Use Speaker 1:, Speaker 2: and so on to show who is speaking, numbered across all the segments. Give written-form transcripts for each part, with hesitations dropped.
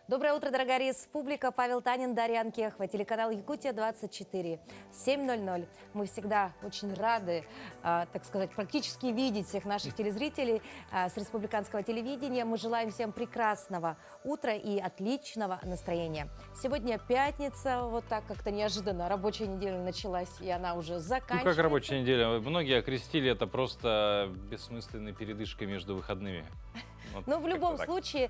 Speaker 1: Доброе утро, дорогая республика. Павел Танин, Дарья Анкехова, телеканал Якутия-24, 7:00. Мы всегда очень рады, так сказать, практически видеть всех наших телезрителей с республиканского телевидения. Мы желаем всем прекрасного утра и отличного настроения. Сегодня пятница, вот так как-то неожиданно рабочая неделя началась, и она уже заканчивается.
Speaker 2: Ну, как рабочая неделя? Многие окрестили это просто бессмысленной передышкой между выходными. Вот
Speaker 1: Но в любом
Speaker 2: так.
Speaker 1: случае,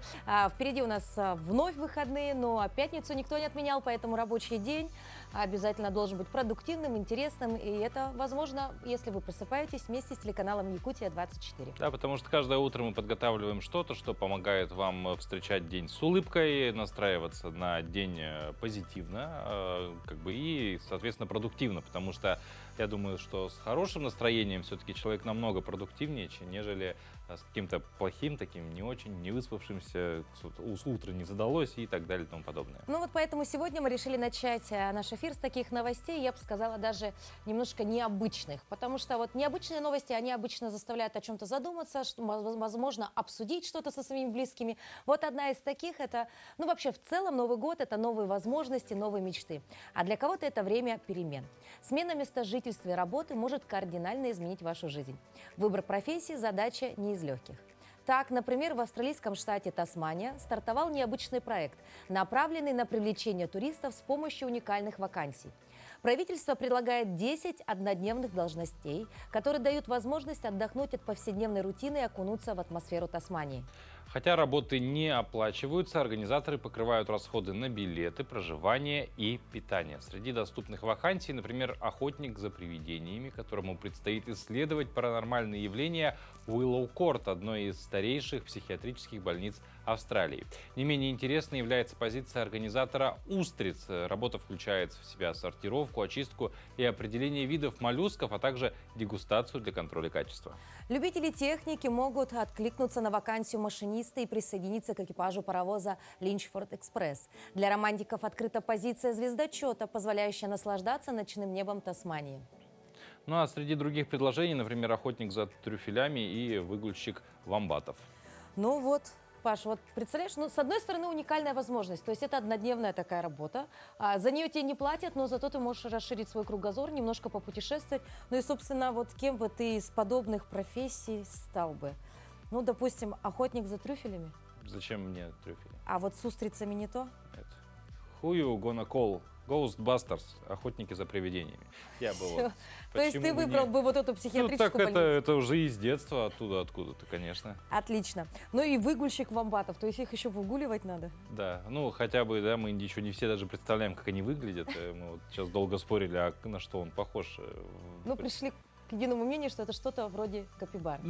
Speaker 1: впереди у нас вновь выходные, но пятницу никто не отменял, поэтому рабочий день обязательно должен быть продуктивным, интересным. И это возможно, если вы просыпаетесь вместе с телеканалом Якутия-24.
Speaker 2: Да, потому что каждое утро мы подготавливаем что-то, что помогает вам встречать день с улыбкой, настраиваться на день позитивно, и, соответственно, продуктивно, потому что я думаю, что с хорошим настроением все-таки человек намного продуктивнее, нежели с каким-то плохим, таким не очень, не выспавшимся, утро не задалось и так далее и тому подобное.
Speaker 1: Ну вот поэтому сегодня мы решили начать наш эфир с таких новостей, я бы сказала, даже немножко необычных, потому что вот необычные новости, они обычно заставляют о чем-то задуматься, возможно, обсудить что-то со своими близкими. Вот одна из таких, это, вообще в целом Новый год, это новые возможности, новые мечты. А для кого-то это время перемен. Смена места жительства и работы может кардинально изменить вашу жизнь. Выбор профессии – задача не из легких. Так, например, в австралийском штате Тасмания стартовал необычный проект, направленный на привлечение туристов с помощью уникальных вакансий. Правительство предлагает 10 однодневных должностей, которые дают возможность отдохнуть от повседневной рутины и окунуться в атмосферу Тасмании.
Speaker 2: Хотя работы не оплачиваются, организаторы покрывают расходы на билеты, проживание и питание. Среди доступных вакансий, например, охотник за привидениями, которому предстоит исследовать паранормальные явления в Уиллоу-Корт, одной из старейших психиатрических больниц Австралии. Не менее интересной является позиция организатора устриц. Работа включает в себя сортировку, очистку и определение видов моллюсков, а также дегустацию для контроля качества.
Speaker 1: Любители техники могут откликнуться на вакансию машиниста и присоединиться к экипажу паровоза Линчфорд-экспресс. Для романтиков открыта позиция звездочета, позволяющая наслаждаться ночным небом Тасмании.
Speaker 2: Ну а среди других предложений, например, охотник за трюфелями и выгульщик вомбатов.
Speaker 1: Ну вот, Паш, вот представляешь, с одной стороны уникальная возможность, то есть это однодневная такая работа, за нее тебе не платят, но зато ты можешь расширить свой кругозор, немножко попутешествовать. Ну и, собственно, вот кем бы ты из подобных профессий стал бы? Ну, допустим, охотник за трюфелями.
Speaker 2: Зачем мне трюфели?
Speaker 1: А вот с устрицами не то?
Speaker 2: Нет. Who you gonna call? Ghostbusters, охотники за привидениями. Я бы вот.
Speaker 1: То есть ты выбрал бы вот эту психиатрическую больницу?
Speaker 2: Это уже из детства, оттуда, откуда-то, конечно.
Speaker 1: Отлично. Ну и выгульщик вомбатов, то есть их еще выгуливать надо?
Speaker 2: Да, хотя бы, да, мы еще не все даже представляем, как они выглядят. Мы вот сейчас долго спорили, а на что он похож.
Speaker 1: Пришли к единому мнению, что это что-то вроде капибары.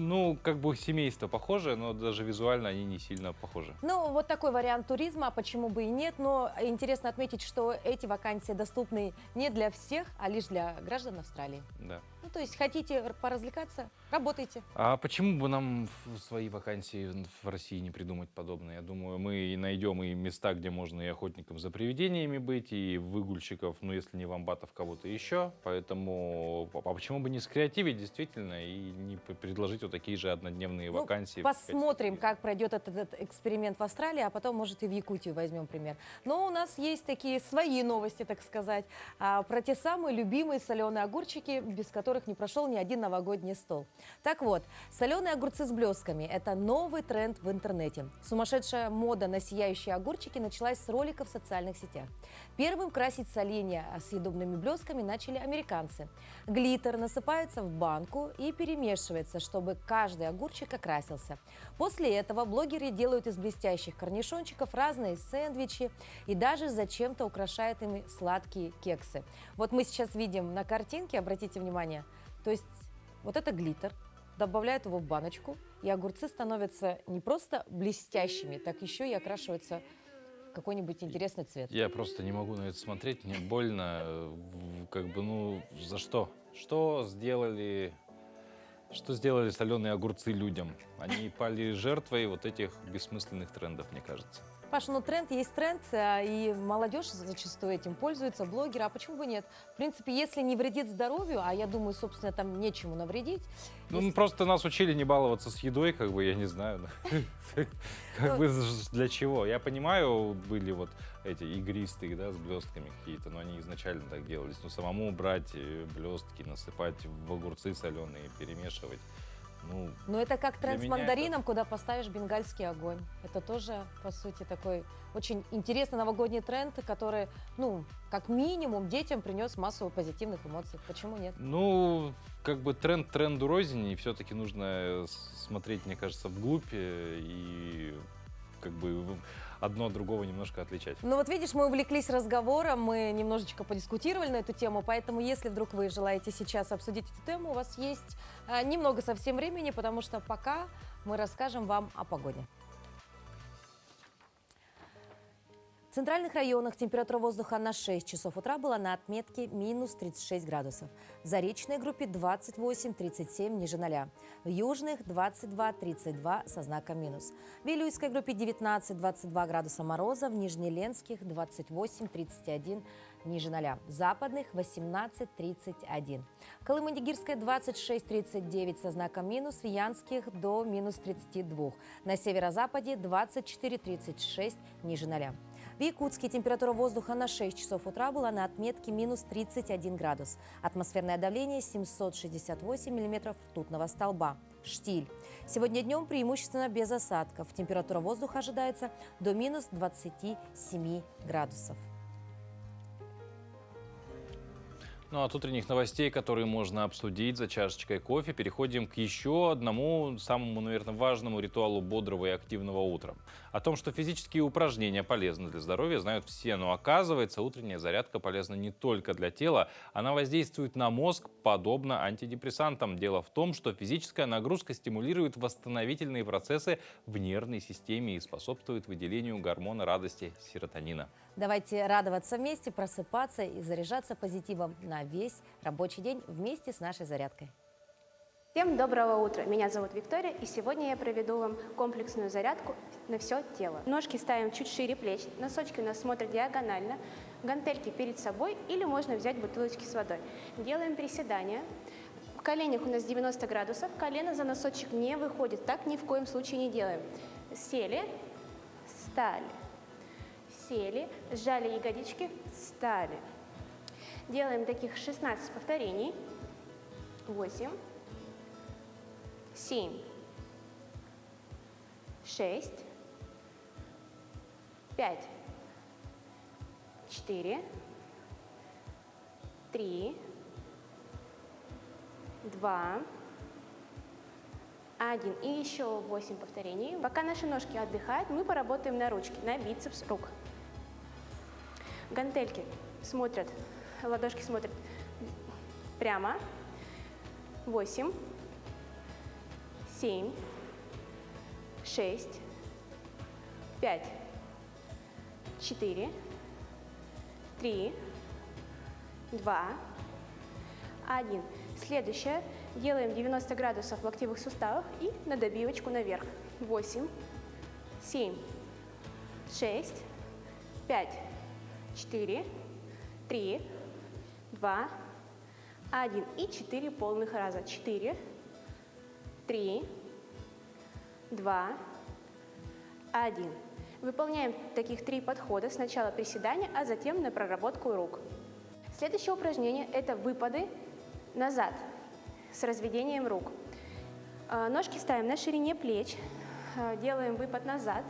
Speaker 2: Семейство похоже, но даже визуально они не сильно похожи.
Speaker 1: Вот такой вариант туризма, почему бы и нет. Но интересно отметить, что эти вакансии доступны не для всех, а лишь для граждан Австралии.
Speaker 2: Да.
Speaker 1: То есть хотите поразвлекаться, работайте.
Speaker 2: А почему бы нам свои вакансии в России не придумать подобное? Я думаю, мы и найдем и места, где можно и охотникам за привидениями быть, и выгульщиков, если не вомбатов, кого-то еще. Поэтому, почему бы не скреативить действительно и не предложить вот такие же однодневные вакансии?
Speaker 1: Посмотрим, как пройдет этот эксперимент в Австралии, а потом, может, и в Якутию возьмем пример. Но у нас есть такие свои новости, так сказать, про те самые любимые соленые огурчики, без которых не прошел ни один новогодний стол. Так вот, соленые огурцы с блесками – это новый тренд в интернете. Сумасшедшая мода на сияющие огурчики началась с роликов в социальных сетях. Первым красить соленья съедобными блесками начали американцы. Глиттер насыпается в банку и перемешивается, чтобы каждый огурчик окрасился. После этого блогеры делают из блестящих корнишончиков разные сэндвичи и даже зачем-то украшают ими сладкие кексы. Вот мы сейчас видим на картинке, обратите внимание, то есть вот это глиттер, добавляют его в баночку, и огурцы становятся не просто блестящими, так еще и окрашиваются в какой-нибудь интересный цвет.
Speaker 2: Я просто не могу на это смотреть, мне больно, за что? Что сделали соленые огурцы людям? Они пали жертвой вот этих бессмысленных трендов, мне кажется.
Speaker 1: Паша, тренд есть тренд, и молодежь зачастую этим пользуется, блогеры, а почему бы нет? В принципе, если не вредит здоровью, а я думаю, собственно, там нечему навредить,
Speaker 2: Ну, просто нас учили не баловаться с едой, как бы, я не знаю. Как бы для чего? Я понимаю, были вот эти игристые, да, с блестками какие-то, но они изначально так делались. Но самому брать блестки, насыпать в огурцы соленые, перемешивать. Ну,
Speaker 1: Но это как
Speaker 2: для
Speaker 1: тренд с
Speaker 2: меня это-
Speaker 1: мандарином, куда поставишь бенгальский огонь. Это тоже, по сути, такой очень интересный новогодний тренд, который, ну, как минимум, детям принес массу позитивных эмоций. Почему нет?
Speaker 2: Ну, как бы тренд тренду рознь, и все-таки нужно смотреть, мне кажется, вглубь и как бы одно от другого немножко отличать.
Speaker 1: Ну вот видишь, мы увлеклись разговором, мы немножечко подискутировали на эту тему, поэтому если вдруг вы желаете сейчас обсудить эту тему, у вас есть немного совсем времени, потому что пока мы расскажем вам о погоде. В центральных районах температура воздуха на 6 часов утра была на отметке минус 36 градусов. В Заречной группе 28-37 ниже 0. В южных 22-32 со знаком минус. В Вилюйской группе 19-22 градуса мороза. В Нижнеленских 28-31 ниже 0. В западных 18-31. В Колымо-Дигирской 26-39 со знаком минус. В Янских до минус 32. На северо-западе 24-36 ниже 0. В Якутске температура воздуха на 6 часов утра была на отметке минус 31 градус. Атмосферное давление 768 миллиметров ртутного столба. Штиль. Сегодня днем преимущественно без осадков. Температура воздуха ожидается до минус 27 градусов.
Speaker 2: Ну, от утренних новостей, которые можно обсудить за чашечкой кофе, переходим к еще одному, самому, наверное, важному ритуалу бодрого и активного утра. О том, что физические упражнения полезны для здоровья, знают все, но оказывается, утренняя зарядка полезна не только для тела, она воздействует на мозг, подобно антидепрессантам. Дело в том, что физическая нагрузка стимулирует восстановительные процессы в нервной системе и способствует выделению гормона радости серотонина.
Speaker 1: Давайте радоваться вместе, просыпаться и заряжаться позитивом на весь рабочий день вместе с нашей зарядкой.
Speaker 3: Всем доброго утра! Меня зовут Виктория, и сегодня я проведу вам комплексную зарядку на все тело. Ножки ставим чуть шире плеч, носочки у нас смотрят диагонально, гантельки перед собой или можно взять бутылочки с водой. Делаем приседания. В коленях у нас 90 градусов, колено за носочек не выходит, так ни в коем случае не делаем. Сели, встали, сели, сжали ягодички, встали. Делаем таких 16 повторений. 8, 7, 6, 5, 4, 3, 2, 1. И еще 8 повторений. Пока наши ножки отдыхают, мы поработаем на ручки, на бицепс рук. Гантельки смотрят, ладошки смотрят прямо. 8, 7, 6, 5, 4, 3, 2, 1. Следующее. Делаем 90 градусов в локтевых суставах и на добивочку наверх. 8, 7, 6, 5, 4, 3, 2, 1. И 4 полных раза. 4, 3, 2, 1. Выполняем таких 3 подхода. Сначала приседания, а затем на проработку рук. Следующее упражнение – это выпады назад с разведением рук. Ножки ставим на ширине плеч, делаем выпад назад.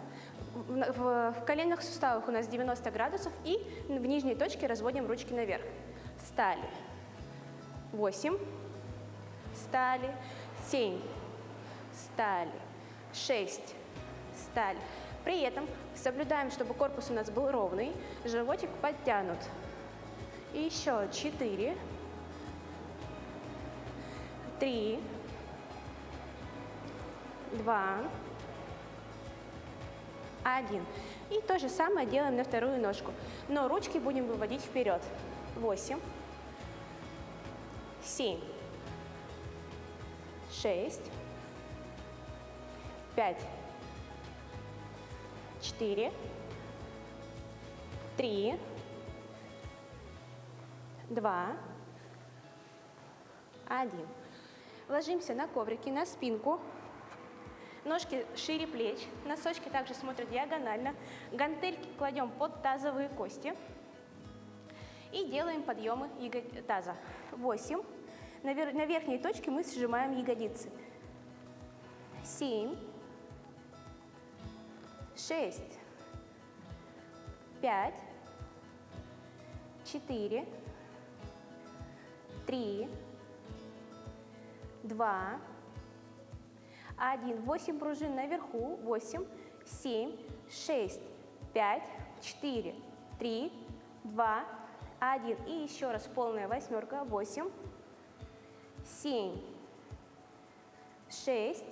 Speaker 3: В коленных суставах у нас 90 градусов и в нижней точке разводим ручки наверх. Встали. 8. Встали. 7. Встали. 6. Встали. При этом соблюдаем, чтобы корпус у нас был ровный, животик подтянут. И еще 4, 3, 2, 1. И то же самое делаем на вторую ножку. Но ручки будем выводить вперед. 8, 7, 6, 5, 4, 3, 2, 1. Ложимся на коврики, на спинку. Ножки шире плеч, носочки также смотрят диагонально. Гантельки кладем под тазовые кости. И делаем подъемы таза. 8. На верхней точке мы сжимаем ягодицы. 7. 6. 5. 4. 3. 2. 1. 8 пружин наверху. 8, 7, 6, 5, 4, 3, 2, 1. И еще раз полная восьмерка. 8, 7, 6,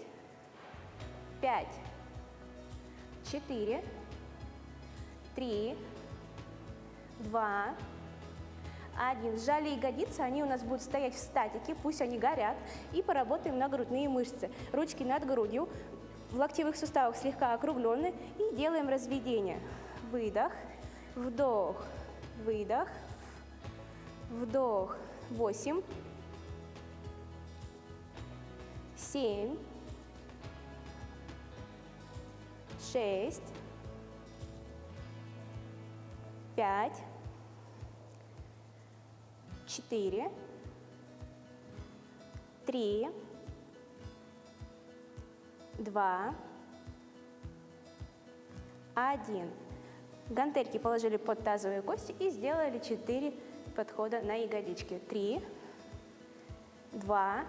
Speaker 3: 5, 4, 3, 2, 1. Сжали ягодицы, они у нас будут стоять в статике, пусть они горят. И поработаем на грудные мышцы. Ручки над грудью, в локтевых суставах слегка округлены. И делаем разведение. Выдох, вдох, выдох, вдох. 8, 7, 6, 5, 4, 3, 2, 1. Гантельки положили под тазовые кости и сделали 4 подхода на ягодички. 3, 2,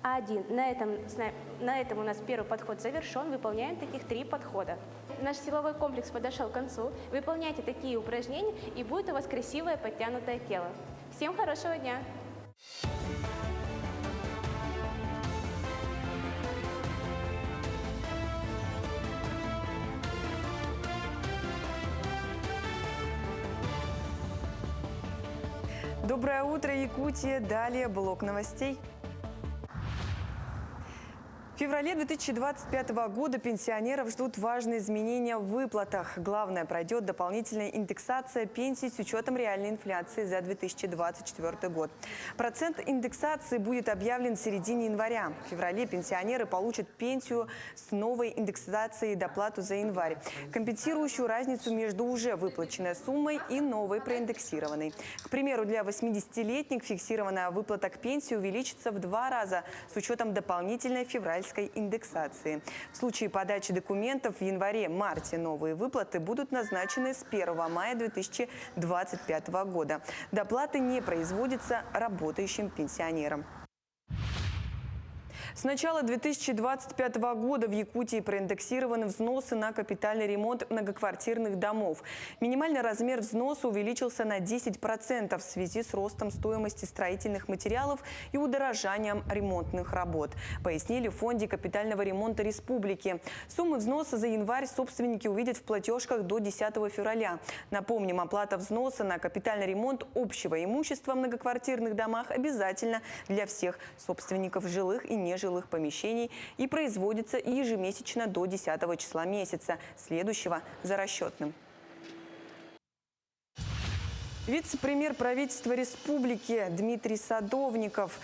Speaker 3: 1. На этом у нас первый подход завершен. Выполняем таких 3 подхода. Наш силовой комплекс подошел к концу. Выполняйте такие упражнения, и будет у вас красивое подтянутое тело. Всем хорошего дня!
Speaker 4: Доброе утро, Якутия. Далее блок новостей. В феврале 2025 года пенсионеров ждут важные изменения в выплатах. Главное, пройдет дополнительная индексация пенсий с учетом реальной инфляции за 2024 год. Процент индексации будет объявлен в середине января. В феврале пенсионеры получат пенсию с новой индексацией и доплату за январь, компенсирующую разницу между уже выплаченной суммой и новой проиндексированной. К примеру, для 80-летних фиксированная выплата к пенсии увеличится в 2 раза с учетом дополнительной февральской индексации. В случае подачи документов в январе-марте новые выплаты будут назначены с 1 мая 2025 года. Доплаты не производятся работающим пенсионерам. С начала 2025 года в Якутии проиндексированы взносы на капитальный ремонт многоквартирных домов. Минимальный размер взноса увеличился на 10% в связи с ростом стоимости строительных материалов и удорожанием ремонтных работ, пояснили в Фонде капитального ремонта республики. Суммы взноса за январь собственники увидят в платежках до 10 февраля. Напомним, оплата взноса на капитальный ремонт общего имущества в многоквартирных домах обязательно для всех собственников жилых и нежилых помещений и производится ежемесячно до 10 числа месяца, следующего за расчетным. Вице-премьер правительства республики Дмитрий Садовников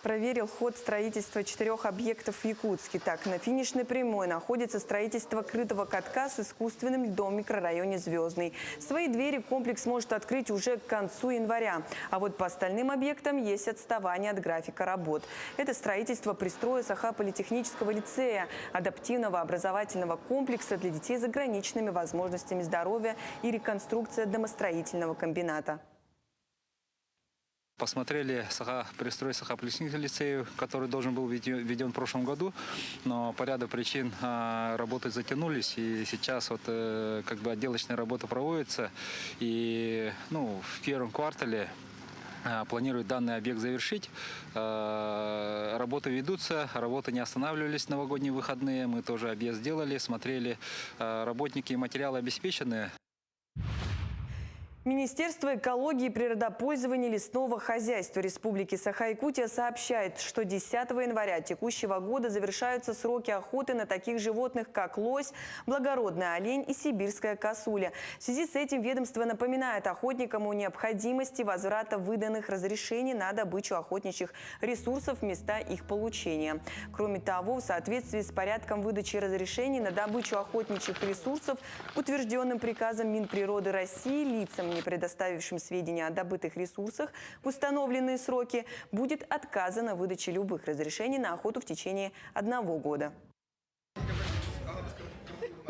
Speaker 4: проверил ход строительства 4 объектов в Якутске. Так, на финишной прямой находится строительство крытого катка с искусственным льдом в микрорайоне Звездный. Свои двери комплекс может открыть уже к концу января. А вот по остальным объектам есть отставание от графика работ. Это строительство пристроя Саха-политехнического лицея, адаптивного образовательного комплекса для детей с ограниченными возможностями здоровья и реконструкция домостроительного комбината.
Speaker 5: Посмотрели пристрой Саха-политехнического лицея, который должен был введен в прошлом году, но по ряду причин работы затянулись, и сейчас вот как бы отделочная работа проводится, и в первом квартале планируют данный объект завершить. Работы ведутся, работы не останавливались в новогодние выходные, мы тоже объезд сделали, смотрели, работники и материалы обеспечены.
Speaker 4: Министерство экологии и природопользования лесного хозяйства Республики Саха-Якутия сообщает, что 10 января текущего года завершаются сроки охоты на таких животных, как лось, благородный олень и сибирская косуля. В связи с этим ведомство напоминает охотникам о необходимости возврата выданных разрешений на добычу охотничьих ресурсов в места их получения. Кроме того, в соответствии с порядком выдачи разрешений на добычу охотничьих ресурсов, утвержденным приказом Минприроды России, лицам, не предоставившим сведения о добытых ресурсах в установленные сроки, будет отказано в выдаче любых разрешений на охоту в течение 1 года.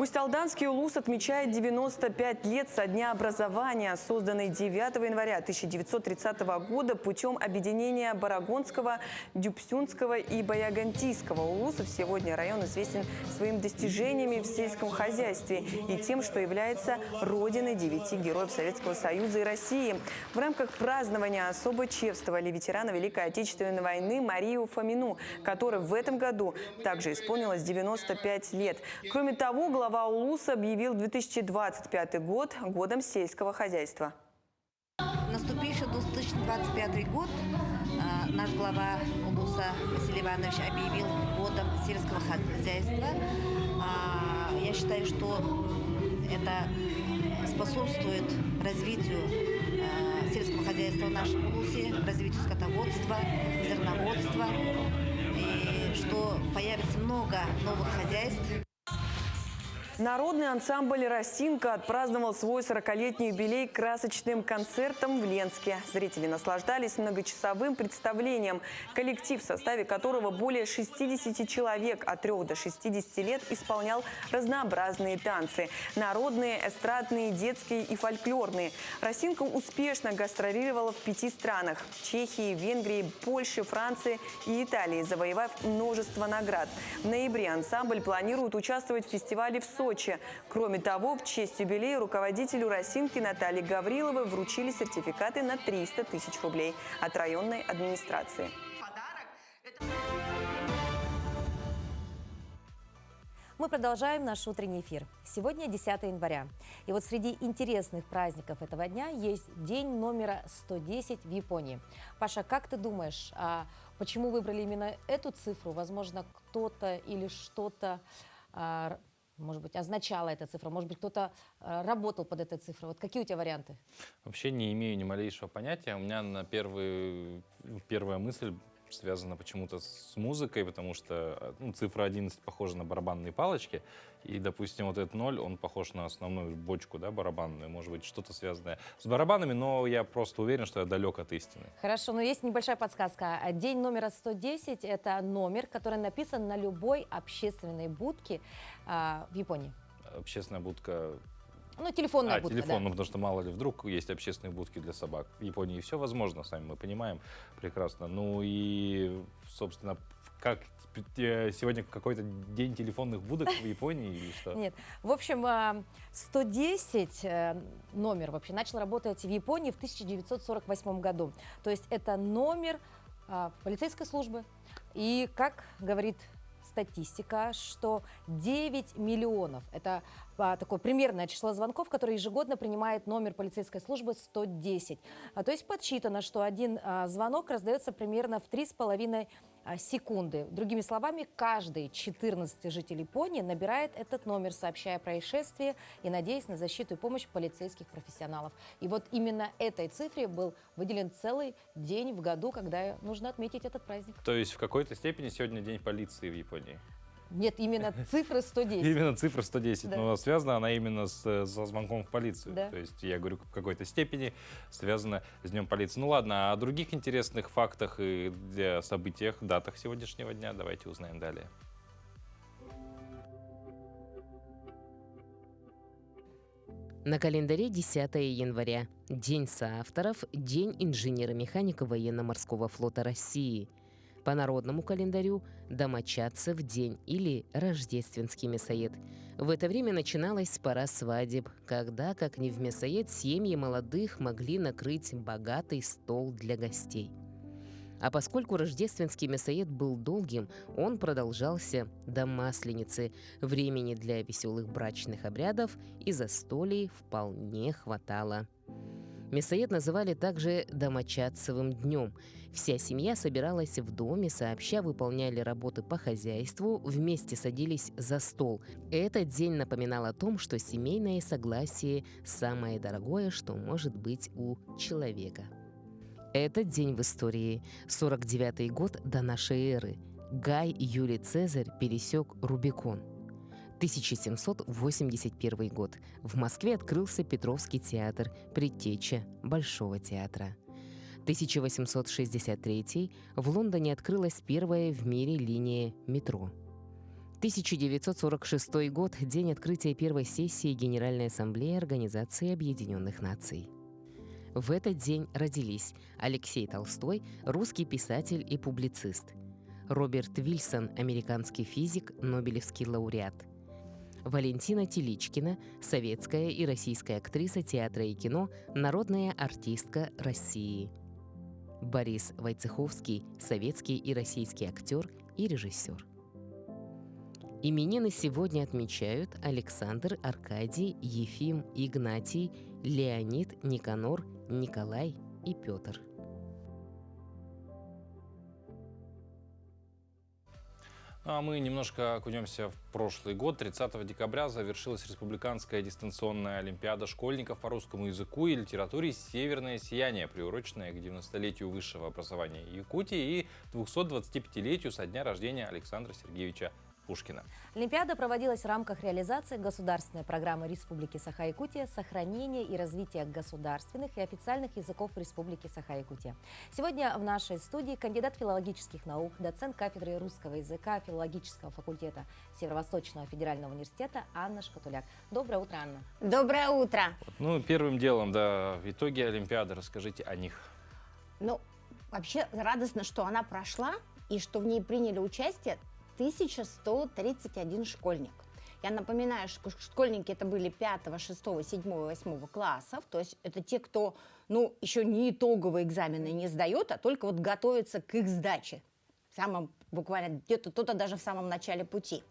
Speaker 4: Усть-Алданский улус отмечает 95 лет со дня образования, созданный 9 января 1930 года путем объединения Барагонского, Дюпсюнского и Баягантийского улусов. Сегодня район известен своими достижениями в сельском хозяйстве и тем, что является родиной 9 героев Советского Союза и России. В рамках празднования особо чествовали ветерана Великой Отечественной войны Марию Фомину, которой в этом году также исполнилось 95 лет. Кроме того, глава улуса объявил 2025 год годом сельского хозяйства.
Speaker 6: Наступивший 2025 год наш глава улуса Василий Иванович объявил годом сельского хозяйства. Я считаю, что это способствует развитию сельского хозяйства в нашем улусе, развитию скотоводства, зерноводства, и что появится много новых хозяйств.
Speaker 4: Народный ансамбль «Росинка» отпраздновал свой 40-летний юбилей красочным концертом в Ленске. Зрители наслаждались многочасовым представлением. Коллектив, в составе которого более 60 человек от 3 до 60 лет, исполнял разнообразные танцы – народные, эстрадные, детские и фольклорные. «Росинка» успешно гастролировала в 5 странах – Чехии, Венгрии, Польше, Франции и Италии, завоевав множество наград. В ноябре ансамбль планирует участвовать в фестивале в Сочи. Кроме того, в честь юбилея руководителю «Росинки» Наталье Гавриловой вручили сертификаты на 300 тысяч рублей от районной администрации.
Speaker 1: Мы продолжаем наш утренний эфир. Сегодня 10 января. И вот среди интересных праздников этого дня есть день номера 110 в Японии. Паша, как ты думаешь, почему выбрали именно эту цифру? Возможно, кто-то или что-то, может быть, означала эта цифра? Может быть, кто-то работал под этой цифрой? Вот какие у тебя варианты?
Speaker 2: Вообще не имею ни малейшего понятия. У меня первая мысль связана почему-то с музыкой, потому что цифра 11 похожа на барабанные палочки, и, допустим, вот этот 0, он похож на основную бочку, да, барабанную, может быть, что-то связанное с барабанами, но я просто уверен, что я далек от истины.
Speaker 1: Хорошо, но есть небольшая подсказка. День номера 110 – это номер, который написан на любой общественной будке в Японии.
Speaker 2: Общественная будка...
Speaker 1: телефонная будка,
Speaker 2: телефон,
Speaker 1: да.
Speaker 2: Потому что мало ли вдруг есть общественные будки для собак. В Японии все возможно, сами мы понимаем прекрасно. Ну и, собственно, как сегодня какой-то день телефонных будок в Японии или что?
Speaker 1: Нет. В общем, 110 номер вообще начал работать в Японии в 1948 году. То есть это номер полицейской службы. И, как говорит статистика, что 9 миллионов – это такое примерное число звонков, которые ежегодно принимает номер полицейской службы 110. То есть подсчитано, что один звонок раздается примерно в 3,5 секунды. Другими словами, каждый 14 жителей Японии набирает этот номер, сообщая о происшествии и надеясь на защиту и помощь полицейских профессионалов. И вот именно этой цифре был выделен целый день в году, когда нужно отметить этот праздник.
Speaker 2: То есть в какой-то степени сегодня день полиции в Японии?
Speaker 1: Нет, именно цифра 110.
Speaker 2: Именно цифра 110,
Speaker 1: Да.
Speaker 2: но связана она именно со звонком в полицию.
Speaker 1: Да.
Speaker 2: То есть я говорю, в какой-то степени связана с Днем полиции. Ну ладно, о других интересных фактах и событиях, датах сегодняшнего дня давайте узнаем далее.
Speaker 7: На календаре 10 января. День соавторов, День инженера-механика военно-морского флота России. По народному календарю Домочадцев день или Рождественский мясоед. В это время начиналась пора свадеб, когда, как ни в мясоед, семьи молодых могли накрыть богатый стол для гостей. А поскольку рождественский мясоед был долгим, он продолжался до Масленицы. Времени для веселых брачных обрядов и застолий вполне хватало. Мясоед называли также «домочадцевым днем». Вся семья собиралась в доме, сообща выполняли работы по хозяйству, вместе садились за стол. Этот день напоминал о том, что семейное согласие – самое дорогое, что может быть у человека. Этот день в истории. 49-й год до нашей эры. Гай Юлий Цезарь пересек Рубикон. 1781 год. В Москве открылся Петровский театр, предтеча Большого театра. 1863 в Лондоне открылась первая в мире линия метро. 1946 год – день открытия первой сессии Генеральной Ассамблеи Организации Объединенных Наций. В этот день родились Алексей Толстой, русский писатель и публицист; Роберт Вильсон, американский физик, нобелевский лауреат; Валентина Теличкина, советская и российская актриса театра и кино, народная артистка России; Борис Войцеховский, советский и российский актер и режиссер. Именины сегодня отмечают Александр, Аркадий, Ефим, Игнатий, Леонид, Никанор, Николай и Петр.
Speaker 2: А мы немножко окунемся в прошлый год. 30 декабря завершилась республиканская дистанционная олимпиада школьников по русскому языку и литературе «Северное сияние», приуроченная к 90-летию высшего образования Якутии и 225-летию со дня рождения Александра Сергеевича Пушкина.
Speaker 1: Олимпиада проводилась в рамках реализации государственной программы Республики Саха-Якутия «Сохранение и развитие государственных и официальных языков Республики Саха-Якутия». Сегодня в нашей студии кандидат филологических наук, доцент кафедры русского языка филологического факультета Северо-Восточного федерального университета Анна Шкатуляк. Доброе утро, Анна.
Speaker 8: Доброе утро.
Speaker 2: Ну, первым делом, да, итоги Олимпиады, расскажите о них.
Speaker 8: Ну, вообще радостно, что она прошла и что в ней приняли участие 1131 школьник. Я напоминаю, что школьники это были 5, 6, 7, 8 классов, то есть это те, кто, еще не итоговые экзамены не сдает, а только вот готовится к их сдаче. Буквально где-то кто-то даже в самом начале пути.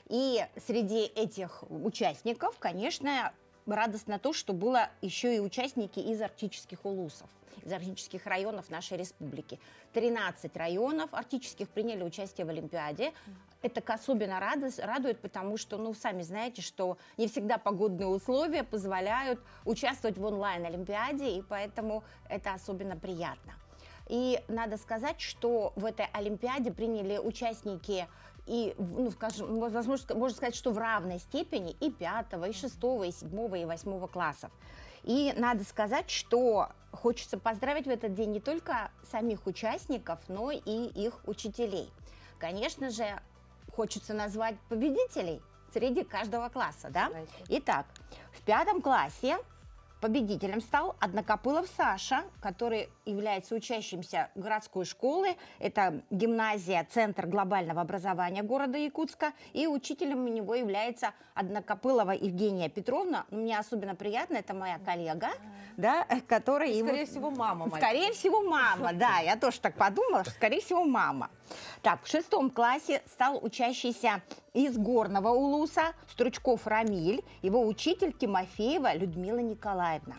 Speaker 8: И среди этих участников, конечно, радостно то, что было еще и участники из арктических улусов, из арктических районов нашей республики. 13 районов арктических приняли участие в Олимпиаде. Это особенно радует, потому что, сами знаете, что не всегда погодные условия позволяют участвовать в онлайн-олимпиаде, и поэтому это особенно приятно. И надо сказать, что в этой олимпиаде приняли участники и, можно сказать, что в равной степени и 5, и 6, и 7, и 8 классов. И надо сказать, что хочется поздравить в этот день не только самих участников, но и их учителей. Конечно же, хочется назвать победителей среди каждого класса, да? Итак, в 5 классе победителем стал Однокопылов Саша, который является учащимся городской школы. Это гимназия, центр глобального образования города Якутска. И учителем у него является Однокопылова Евгения Петровна. Мне особенно приятно, это моя коллега, да, которая...
Speaker 1: Скорее всего, мама.
Speaker 8: Скорее всего, мама, да. Я тоже так подумала, что, скорее всего, мама. Так, в 6 классе стал учащийся из Горного улуса Стручков Рамиль, его учитель Тимофеева Людмила Николаевна.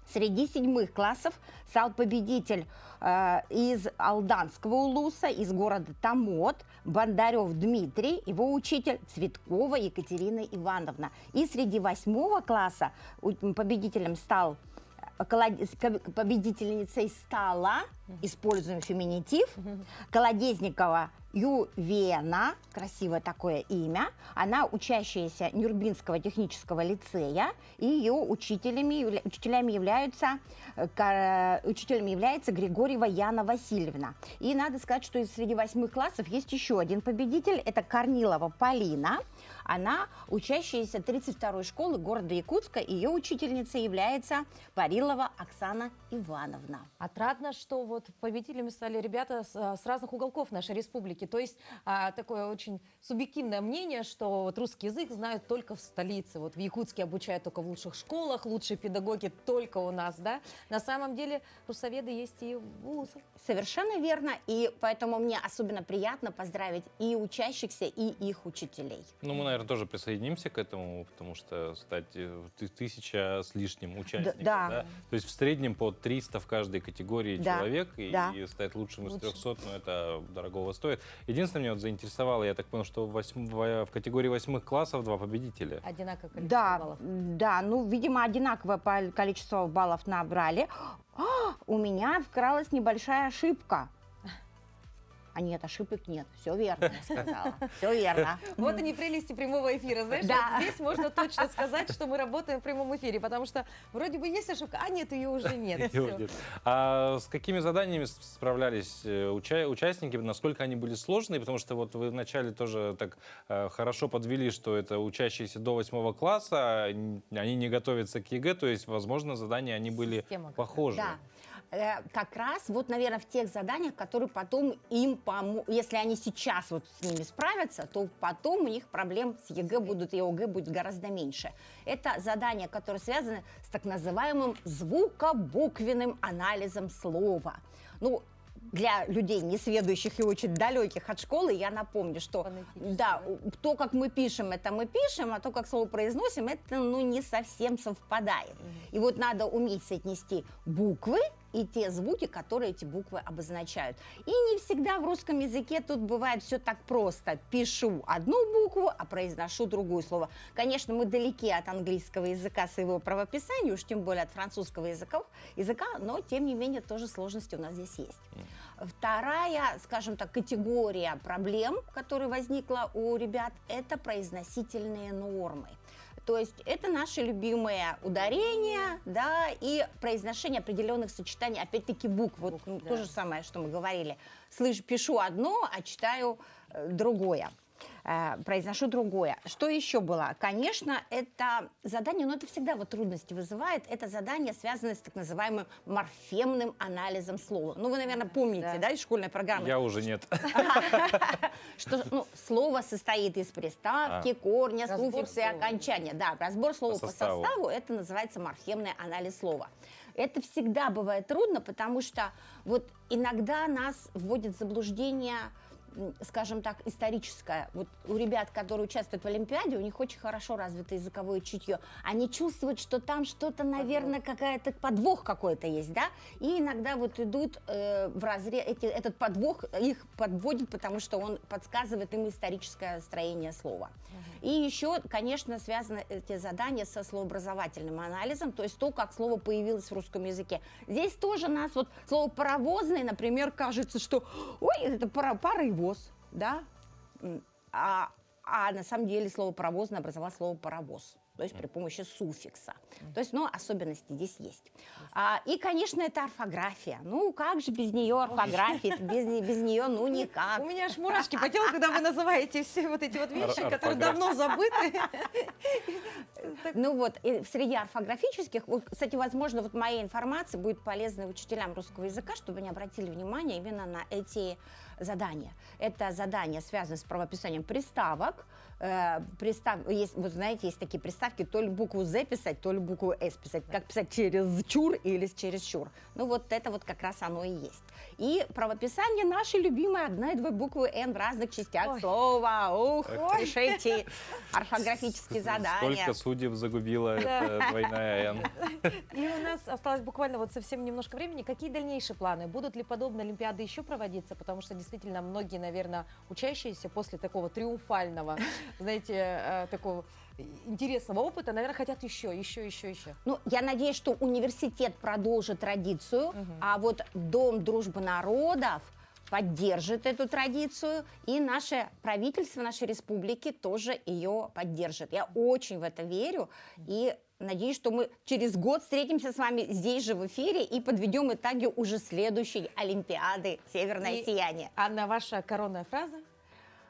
Speaker 8: Среди 7 классов стал победитель из Алданского улуса, из города Томот, Бондарев Дмитрий, его учитель Цветкова Екатерина Ивановна. И среди 8 класса победителем стал победительницей стала, используем феминитив, Колодезникова Ювена, красивое такое имя. Она учащаяся Нюрбинского технического лицея, и ее учителями является Григорьева Яна Васильевна. И надо сказать, что среди 8 классов есть еще один победитель, это Корнилова Полина. Она учащаяся 32-й школы города Якутска, ее учительницей является Парилова Оксана Ивановна.
Speaker 1: Отрадно, что вот победителями стали ребята с разных уголков нашей республики. То есть такое очень субъективное мнение, что вот русский язык знают только в столице. Вот в Якутске обучают только в лучших школах, лучшие педагоги только у нас, да? На самом деле русоведы есть и в улусах.
Speaker 8: Совершенно верно, и поэтому мне особенно приятно поздравить и учащихся, и их учителей.
Speaker 2: Ну, мы, наверное, наверное, тоже присоединимся к этому, потому что стать 1000 с лишним участников,
Speaker 8: да.
Speaker 2: да? То есть в среднем по 300 в каждой категории
Speaker 8: Да,
Speaker 2: человек, и,
Speaker 8: да.
Speaker 2: и стать лучшим из
Speaker 1: Лучше.
Speaker 2: 300, ну, это дорогого стоит. Единственное, меня вот заинтересовало, я так понял, что в категории 8 классов 2 победителя.
Speaker 1: Одинаковое количество
Speaker 8: Да,
Speaker 1: баллов.
Speaker 8: да, ну, видимо, одинаковое количество баллов набрали. У меня вкралась небольшая ошибка. А нет, ошибок нет. Все верно, я сказала. Все верно.
Speaker 1: Вот они прелести прямого эфира. Знаешь,
Speaker 8: Да.
Speaker 1: вот здесь можно точно сказать, что мы работаем в прямом эфире, потому что вроде бы есть ошибка, а нет, ее уже нет. Всё.
Speaker 2: А с какими заданиями справлялись участники? Насколько они были сложные? Потому что вот вы вначале тоже так хорошо подвели, что это учащиеся до 8 класса, они не готовятся к ЕГЭ, то есть, возможно, задания они были
Speaker 1: Система какая-то.
Speaker 2: похожи.
Speaker 8: Да. Как раз вот, наверное, в тех заданиях, которые потом им помогут, если они сейчас вот с ними справятся, то потом у них проблем с ЕГЭ будут и ОГЭ будет гораздо меньше. Это задания, которые связаны с так называемым звукобуквенным анализом слова. Ну, для людей, несведущих и очень далеких от школы, я напомню, что
Speaker 1: Фонетически,
Speaker 8: да, то, как мы пишем, это мы пишем, а то, как слово произносим, это не совсем совпадает. И вот надо уметь соотнести буквы и те звуки, которые эти буквы обозначают. И не всегда в русском языке тут бывает все так просто. Пишу одну букву, а произношу другое слово. Конечно, мы далеки от английского языка с его правописанием, уж тем более от французского языка, но, тем не менее, тоже сложности у нас здесь есть. Вторая, скажем так, категория проблем, которая возникла у ребят, это произносительные нормы. То есть это наши любимые ударения, да, и произношение определенных сочетаний, опять-таки букв. Вот
Speaker 1: Да.
Speaker 8: то же самое, что мы говорили. Пишу одно, а читаю другое. Произношу другое. Что еще было? Конечно, это задание, но это всегда вот трудности вызывает. Это задание, связанное с так называемым морфемным анализом слова. Ну, вы, наверное, помните, да, из школьной программы.
Speaker 2: Я уже нет.
Speaker 8: Что слово состоит из приставки, корня,
Speaker 1: Разбор
Speaker 8: суффикса и
Speaker 1: слова.
Speaker 8: окончания. Да, разбор слова
Speaker 2: По
Speaker 8: по
Speaker 2: составу.
Speaker 8: составу, это называется морфемный анализ слова. Это всегда бывает трудно, потому что вот иногда нас вводит в заблуждение, скажем так, историческое. Вот у ребят, которые участвуют в Олимпиаде, у них очень хорошо развито языковое чутье. Они чувствуют, что там что-то, наверное, какая-то подвох какой-то есть, да? И иногда вот идут в разрез, этот подвох их подводит, потому что он подсказывает им историческое строение слова. И еще, конечно, связаны эти задания со словообразовательным анализом, то есть то, как слово появилось в русском языке. Здесь тоже нас вот слово «паровозный», например, кажется, что ой, это паровоз, да? А на самом деле слово «паровозный» образовало слово «паровоз». То есть при помощи суффикса. То есть, особенности здесь есть. И, конечно, это орфография. Ну, как же без нее орфография? Без нее, никак.
Speaker 1: У меня аж мурашки по телу, когда вы называете все вот эти вот вещи, которые давно забыты.
Speaker 8: Ну вот, и среди орфографических, кстати, возможно, вот моя информация будет полезна учителям русского языка, чтобы они обратили внимание именно на эти задания. Это задания связаны с правописанием приставок. Есть, вы знаете, есть такие приставки, то ли букву «з» писать, то ли букву «с» писать. Как писать через «чур» или через «чур». Ну вот это вот как раз оно и есть. И правописание наши любимые 1 и 2 буквы «н» в разных частях слова. Ух, решите орфографические задания.
Speaker 2: Сколько судеб загубила эта двойная «н».
Speaker 1: И у нас осталось буквально вот совсем немножко времени. Какие дальнейшие планы? Будут ли подобные олимпиады еще проводиться? Потому что действительно многие, наверное, учащиеся после такого триумфального, знаете, такого интересного опыта, наверное, хотят еще.
Speaker 8: Ну, я надеюсь, что университет продолжит традицию, а вот Дом дружбы народов поддержит эту традицию, и наше правительство нашей республики тоже ее поддержит. Я очень в это верю, и надеюсь, что мы через год встретимся с вами здесь же в эфире и подведем итоги уже следующей Олимпиады «Северное сияние».
Speaker 1: Анна, ваша коронная фраза?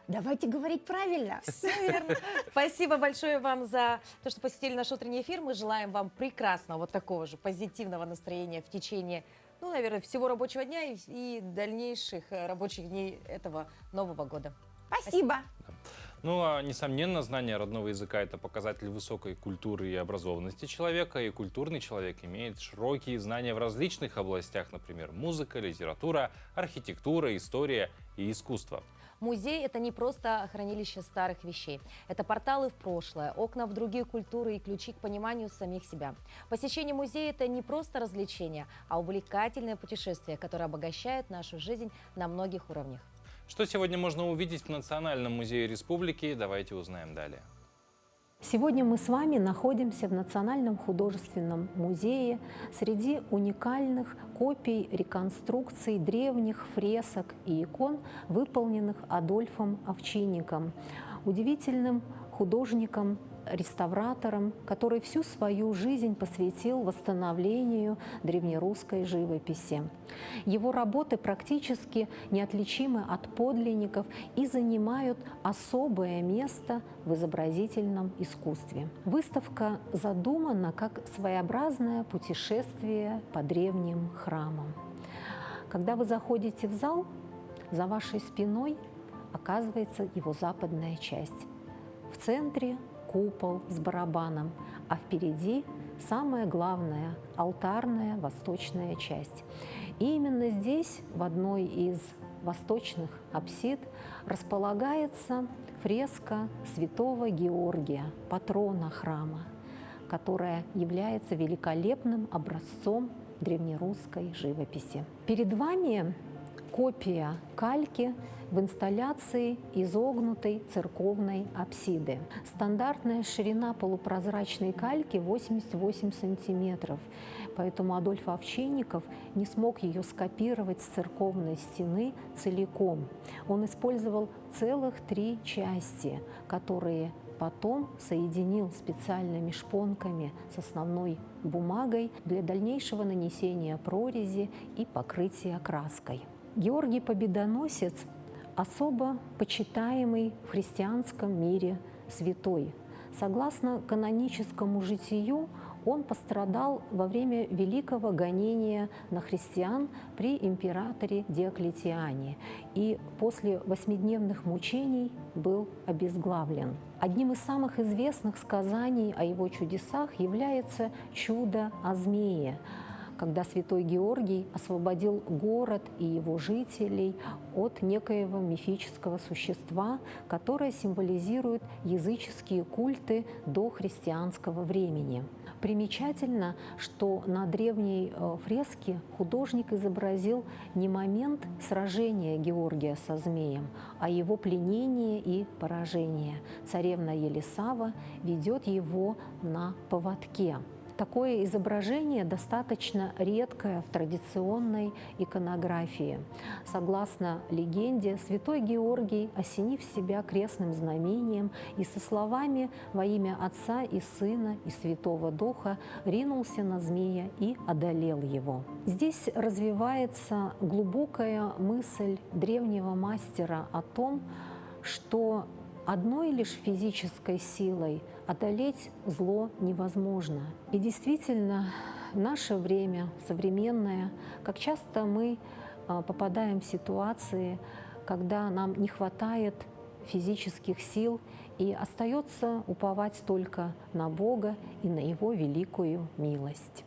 Speaker 8: Давайте говорить правильно.
Speaker 1: Все верно. Спасибо большое вам за то, что посетили наш утренний эфир. Мы желаем вам прекрасного, вот такого же позитивного настроения в течение, наверное, всего рабочего дня и дальнейших рабочих дней этого Нового года.
Speaker 8: Спасибо.
Speaker 2: Ну, а, несомненно, знание родного языка – это показатель высокой культуры и образованности человека, и культурный человек имеет широкие знания в различных областях, например, музыка, литература, архитектура, история и искусство.
Speaker 1: Музей – это не просто хранилище старых вещей. Это порталы в прошлое, окна в другие культуры и ключи к пониманию самих себя. Посещение музея – это не просто развлечение, а увлекательное путешествие, которое обогащает нашу жизнь на многих уровнях.
Speaker 2: Что сегодня можно увидеть в Национальном музее республики, давайте узнаем далее.
Speaker 9: Сегодня мы с вами находимся в Национальном художественном музее среди уникальных копий реконструкций древних фресок и икон, выполненных Адольфом Овчинником, удивительным художником, реставратором, который всю свою жизнь посвятил восстановлению древнерусской живописи. Его работы практически неотличимы от подлинников и занимают особое место в изобразительном искусстве. Выставка задумана как своеобразное путешествие по древним храмам. Когда вы заходите в зал, за вашей спиной оказывается его западная часть. В центре купол с барабаном, а впереди самая главная алтарная восточная часть. И именно здесь, в одной из восточных апсид, располагается фреска святого Георгия, патрона храма, которая является великолепным образцом древнерусской живописи. Перед вами копия кальки в инсталляции изогнутой церковной апсиды. Стандартная ширина полупрозрачной кальки 88 сантиметров, поэтому Адольф Овчинников не смог ее скопировать с церковной стены целиком. Он использовал целых 3 части, которые потом соединил специальными шпонками с основной бумагой для дальнейшего нанесения прорези и покрытия краской. Георгий Победоносец – особо почитаемый в христианском мире святой. Согласно каноническому житию, он пострадал во время великого гонения на христиан при императоре Диоклетиане и после 8-дневных мучений был обезглавлен. Одним из самых известных сказаний о его чудесах является чудо о змее, когда святой Георгий освободил город и его жителей от некоего мифического существа, которое символизирует языческие культы до христианского времени. Примечательно, что на древней фреске художник изобразил не момент сражения Георгия со змеем, а его пленение и поражение. Царевна Елисава ведет его на поводке. Такое изображение достаточно редкое в традиционной иконографии. Согласно легенде, святой Георгий, осенив себя крестным знамением и со словами «Во имя Отца и Сына и Святого Духа» ринулся на змея и одолел его. Здесь развивается глубокая мысль древнего мастера о том, что одной лишь физической силой одолеть зло невозможно. И действительно, в наше время, современное, как часто мы попадаем в ситуации, когда нам не хватает физических сил, и остается уповать только на Бога и на Его великую милость.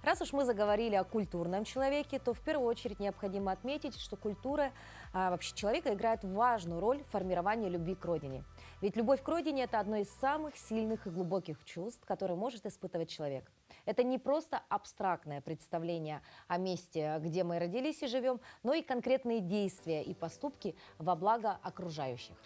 Speaker 1: Раз уж мы заговорили о культурном человеке, то в первую очередь необходимо отметить, что культура вообще человека играет важную роль в формировании любви к родине. Ведь любовь к родине – это одно из самых сильных и глубоких чувств, которые может испытывать человек. Это не просто абстрактное представление о месте, где мы родились и живем, но и конкретные действия и поступки во благо окружающих.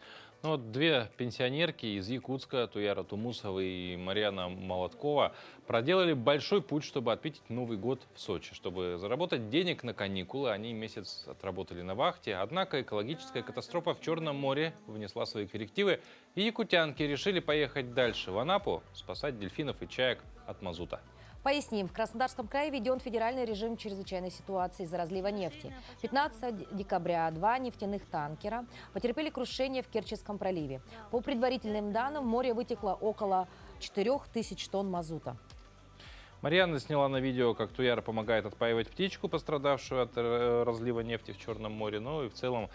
Speaker 2: Ну, вот 2 пенсионерки из Якутска, Туяра Тумусова и Марьяна Молоткова, проделали большой путь, чтобы отметить Новый год в Сочи. Чтобы заработать денег на каникулы, они месяц отработали на вахте. Однако экологическая катастрофа в Черном море внесла свои коррективы, и якутянки решили поехать дальше, в Анапу, спасать дельфинов и чаек от мазута.
Speaker 1: Поясним, в Краснодарском крае введен федеральный режим чрезвычайной ситуации из-за разлива нефти. 15 декабря 2 нефтяных танкера потерпели крушение в Керченском проливе. По предварительным данным, в море вытекло около 4000 тонн мазута.
Speaker 2: Марьяна сняла на видео, как Туяра помогает отпаивать птичку, пострадавшую от разлива нефти в Черном море. Ну и в целом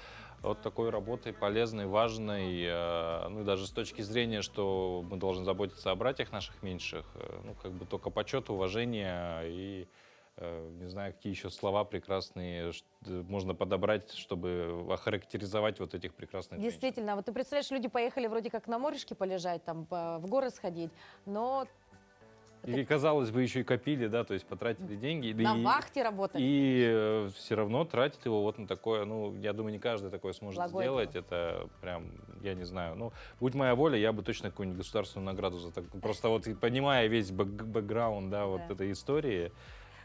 Speaker 2: вот такой работой полезной, важной, ну и даже с точки зрения, что мы должны заботиться о братьях наших меньших, ну как бы только почет, уважение и не знаю, какие еще слова прекрасные можно подобрать, чтобы охарактеризовать вот этих прекрасных женщин.
Speaker 1: Действительно, вот ты представляешь, люди поехали вроде как на морешке полежать, там в горы сходить, но
Speaker 2: И, казалось бы, еще и копили, да, то есть потратили деньги.
Speaker 1: на вахте работали.
Speaker 2: И все равно тратить его вот на такое, ну, я думаю, не каждый такое сможет
Speaker 1: Благое
Speaker 2: сделать.
Speaker 1: дело.
Speaker 2: Это прям, я не знаю, ну, будь моя воля, я бы точно какую-нибудь государственную награду за так. Просто вот понимая весь бэкграунд, да, вот
Speaker 1: Да.
Speaker 2: этой истории,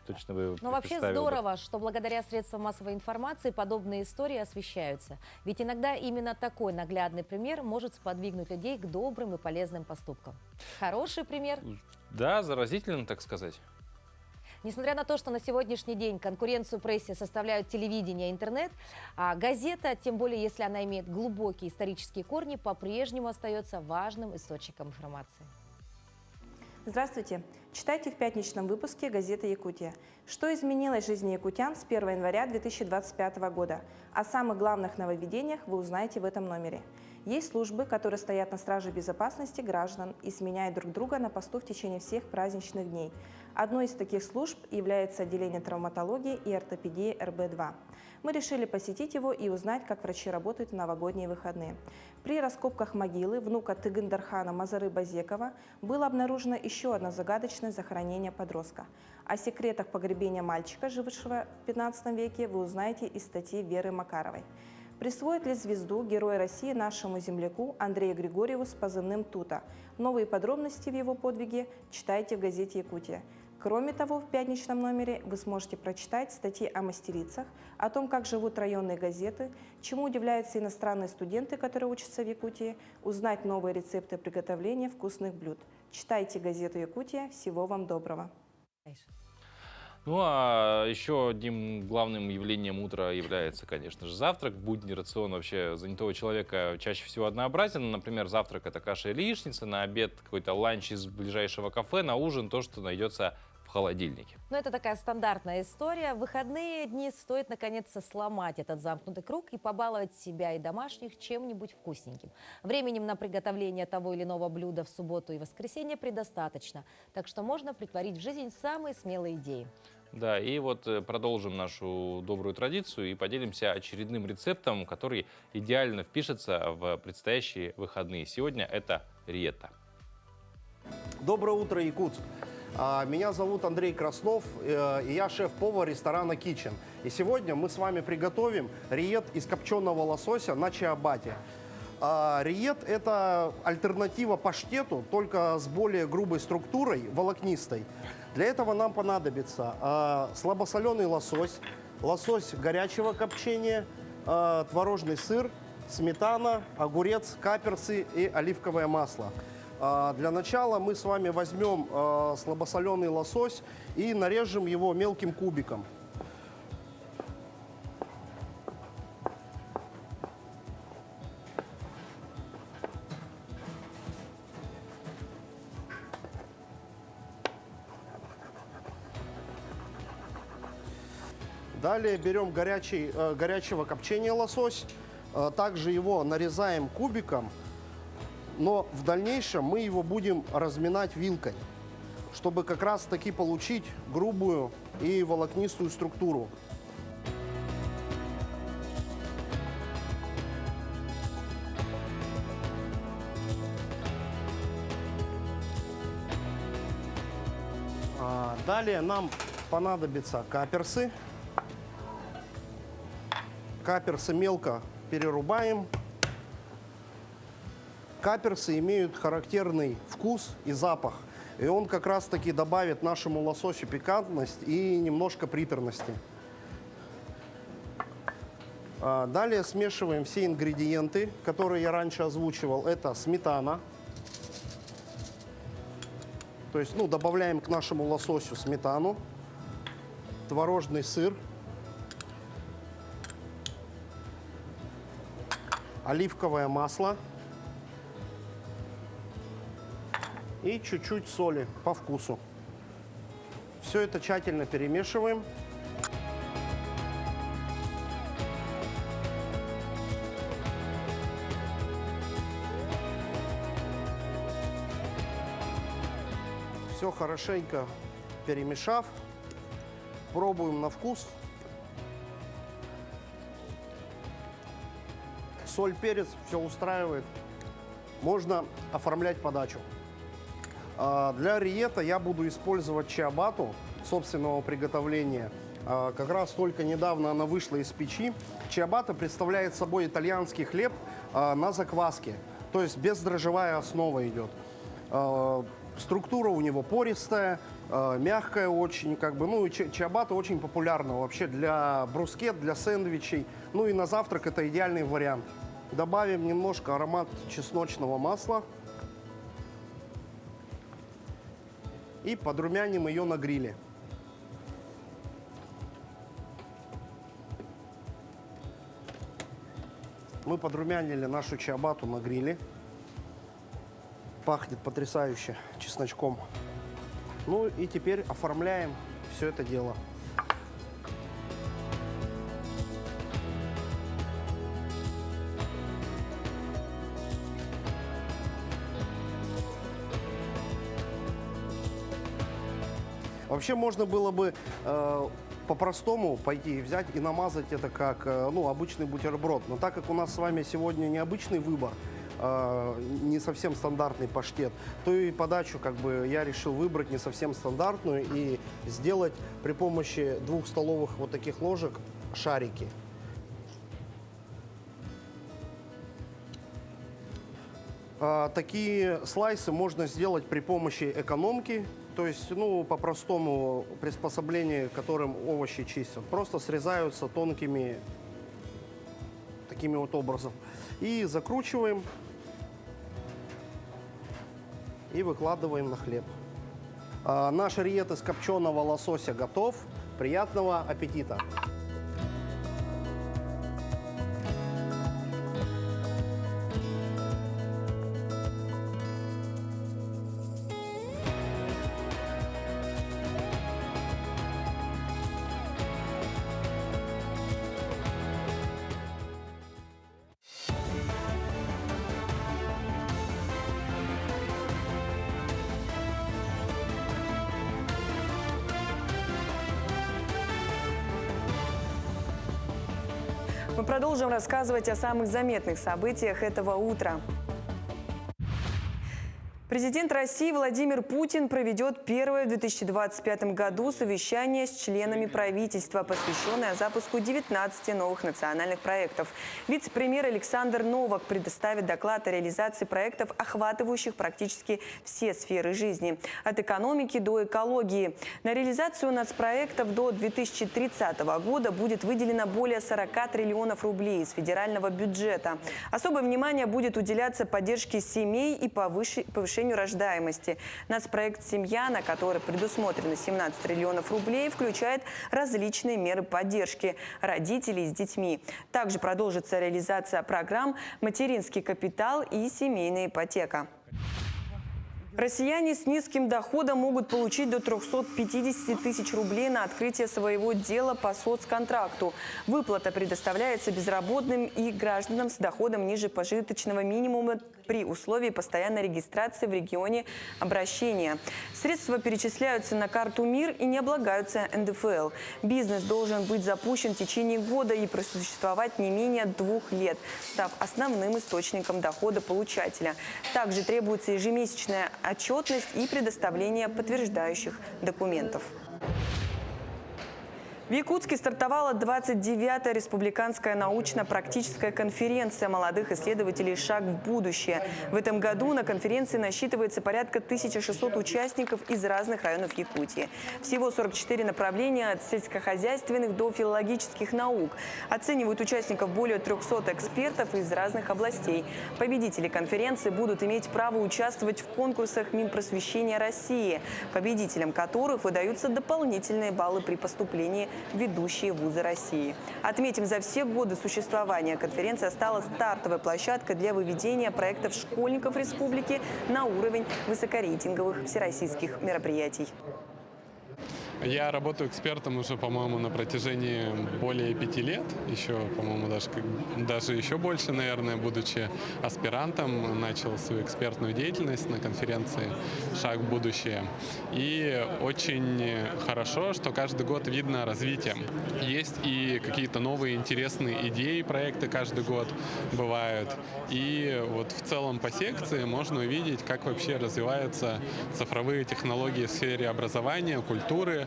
Speaker 2: точно бы
Speaker 1: Но вообще
Speaker 2: представил бы.
Speaker 1: здорово, что благодаря средствам массовой информации подобные истории освещаются. Ведь иногда именно такой наглядный пример может сподвигнуть людей к добрым и полезным поступкам. Хороший пример.
Speaker 2: Да, заразительно, так сказать.
Speaker 1: Несмотря на то, что на сегодняшний день конкуренцию прессе составляют телевидение и интернет, а газета, тем более если она имеет глубокие исторические корни, по-прежнему остается важным источником информации.
Speaker 10: Здравствуйте! Читайте в пятничном выпуске газеты «Якутия». Что изменилось в жизни якутян с 1 января 2025 года? О самых главных нововведениях вы узнаете в этом номере. Есть службы, которые стоят на страже безопасности граждан и сменяют друг друга на посту в течение всех праздничных дней. Одной из таких служб является отделение травматологии и ортопедии РБ-2. Мы решили посетить его и узнать, как врачи работают в новогодние выходные. При раскопках могилы внука Тыгын-Дархана Мазары Базекова было обнаружено еще одно загадочное захоронение подростка. О секретах погребения мальчика, жившего в 15 веке, вы узнаете из статьи Веры Макаровой. Присвоит ли звезду Героя России нашему земляку Андрею Григорьеву с позывным «Тута»? Новые подробности в его подвиге читайте в газете «Якутия». Кроме того, в пятничном номере вы сможете прочитать статьи о мастерицах, о том, как живут районные газеты, чему удивляются иностранные студенты, которые учатся в Якутии, узнать новые рецепты приготовления вкусных блюд. Читайте газету «Якутия». Всего вам доброго!
Speaker 2: Ну, а еще одним главным явлением утра является, конечно же, завтрак. Будний рацион вообще занятого человека чаще всего однообразен. Например, завтрак – это каша или яичница, на обед какой-то ланч из ближайшего кафе, на ужин то, что найдется в холодильнике.
Speaker 1: Но это такая стандартная история. В выходные дни стоит наконец-то сломать этот замкнутый круг и побаловать себя и домашних чем-нибудь вкусненьким. Временем на приготовление того или иного блюда в субботу и воскресенье предостаточно, так что можно притворить в жизнь самые смелые идеи.
Speaker 2: Да, и вот продолжим нашу добрую традицию и поделимся очередным рецептом, который идеально впишется в предстоящие выходные. Сегодня это риетта.
Speaker 11: Доброе утро, Якутск! Меня зовут Андрей Краснов, и я шеф-повар ресторана Kitchen. И сегодня мы с вами приготовим риет из копченого лосося на чиабатте. Риет – это альтернатива паштету, только с более грубой структурой, волокнистой. Для этого нам понадобится слабосоленый лосось, лосось горячего копчения, творожный сыр, сметана, огурец, каперсы и оливковое масло. Для начала мы с вами возьмем слабосоленый лосось и нарежем его мелким кубиком. Далее берем горячего копчения лосось, также его нарезаем кубиком, но в дальнейшем мы его будем разминать вилкой, чтобы как раз таки получить грубую и волокнистую структуру. Далее нам понадобятся каперсы. Каперсы мелко перерубаем. Каперсы имеют характерный вкус и запах. И он как раз-таки добавит нашему лососю пикантность и немножко приторности. Далее смешиваем все ингредиенты, которые я раньше озвучивал. Это сметана. То есть, добавляем к нашему лососю сметану, творожный сыр, оливковое масло и чуть-чуть соли по вкусу. Все это тщательно перемешиваем. Все хорошенько перемешав, пробуем на вкус. Соль, перец, все устраивает. Можно оформлять подачу. Для риетто я буду использовать чиабатту собственного приготовления. Как раз только недавно она вышла из печи. Чиабатта представляет собой итальянский хлеб на закваске, то есть бездрожжевая основа идет. Структура у него пористая, мягкая очень, ну и чиабатта очень популярна вообще для брускет, для сэндвичей. Ну и на завтрак это идеальный вариант. Добавим немножко аромат чесночного масла и подрумяним ее на гриле. Мы подрумянили нашу чиабатту на гриле. Пахнет потрясающе чесночком. Ну и теперь оформляем все это дело. Вообще можно было бы по-простому пойти и взять и намазать это как обычный бутерброд. Но так как у нас с вами сегодня необычный выбор, не совсем стандартный паштет, то и подачу я решил выбрать не совсем стандартную и сделать при помощи 2 столовых вот таких ложек шарики. Такие слайсы можно сделать при помощи экономки, то есть, по-простому приспособление, которым овощи чистят. Просто срезаются тонкими, такими вот образом. И закручиваем. И выкладываем на хлеб. Наш риетто из копченого лосося готов. Приятного аппетита!
Speaker 4: Мы продолжим рассказывать о самых заметных событиях этого утра. Президент России Владимир Путин проведет первое в 2025 году совещание с членами правительства, посвященное запуску 19 новых национальных проектов. Вице-премьер Александр Новак предоставит доклад о реализации проектов, охватывающих практически все сферы жизни, от экономики до экологии. На реализацию нацпроектов до 2030 года будет выделено более 40 триллионов рублей из федерального бюджета. Особое внимание будет уделяться поддержке семей и повышению рождаемости. Нацпроект «Семья», на который предусмотрено 17 триллионов рублей, включает различные меры поддержки родителей с детьми. Также продолжится реализация программ «Материнский капитал» и «Семейная ипотека». Россияне с низким доходом могут получить до 350 тысяч рублей на открытие своего дела по соцконтракту. Выплата предоставляется безработным и гражданам с доходом ниже прожиточного минимума при условии постоянной регистрации в регионе обращения. Средства перечисляются на карту МИР и не облагаются НДФЛ. Бизнес должен быть запущен в течение года и просуществовать не менее 2 лет, став основным источником дохода получателя. Также требуется ежемесячная отчетность и предоставление подтверждающих документов. В Якутске стартовала 29-я республиканская научно-практическая конференция молодых исследователей «Шаг в будущее». В этом году на конференции насчитывается порядка 1600 участников из разных районов Якутии. Всего 44 направления от сельскохозяйственных до филологических наук. Оценивают участников более 300 экспертов из разных областей. Победители конференции будут иметь право участвовать в конкурсах Минпросвещения России, победителям которых выдаются дополнительные баллы при поступлении ведущие вузы России. Отметим, за все годы существования конференция стала стартовой площадкой для выведения проектов школьников республики на уровень высокорейтинговых всероссийских мероприятий.
Speaker 12: Я работаю экспертом уже, по-моему, на протяжении более 5 лет. Еще, по-моему, даже еще больше, наверное, будучи аспирантом, начал свою экспертную деятельность на конференции «Шаг в будущее». И очень хорошо, что каждый год видно развитие. Есть и какие-то новые интересные идеи, проекты каждый год бывают. И вот в целом по секции можно увидеть, как вообще развиваются цифровые технологии в сфере образования, культуры.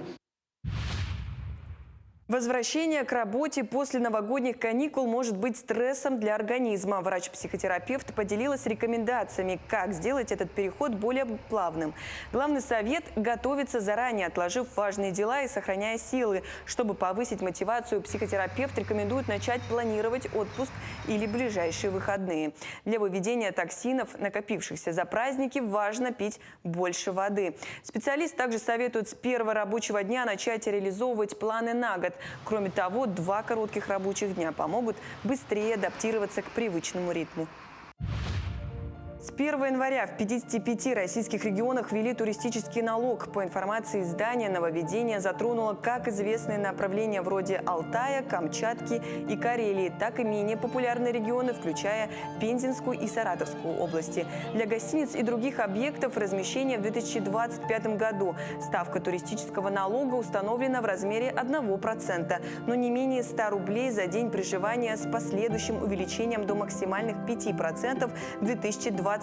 Speaker 4: Возвращение к работе после новогодних каникул может быть стрессом для организма. Врач-психотерапевт поделилась рекомендациями, как сделать этот переход более плавным. Главный совет – готовиться заранее, отложив важные дела и сохраняя силы. Чтобы повысить мотивацию, психотерапевт рекомендует начать планировать отпуск или ближайшие выходные. Для выведения токсинов, накопившихся за праздники, важно пить больше воды. Специалист также советует с первого рабочего дня начать реализовывать планы на год. Кроме того, 2 коротких рабочих дня помогут быстрее адаптироваться к привычному ритму. С 1 января в 55 российских регионах ввели туристический налог. По информации издания, нововведение затронуло как известные направления вроде Алтая, Камчатки и Карелии, так и менее популярные регионы, включая Пензенскую и Саратовскую области. Для гостиниц и других объектов размещения в 2025 году ставка туристического налога установлена в размере 1%, но не менее 100 рублей за день проживания с последующим увеличением до максимальных 5% в 2029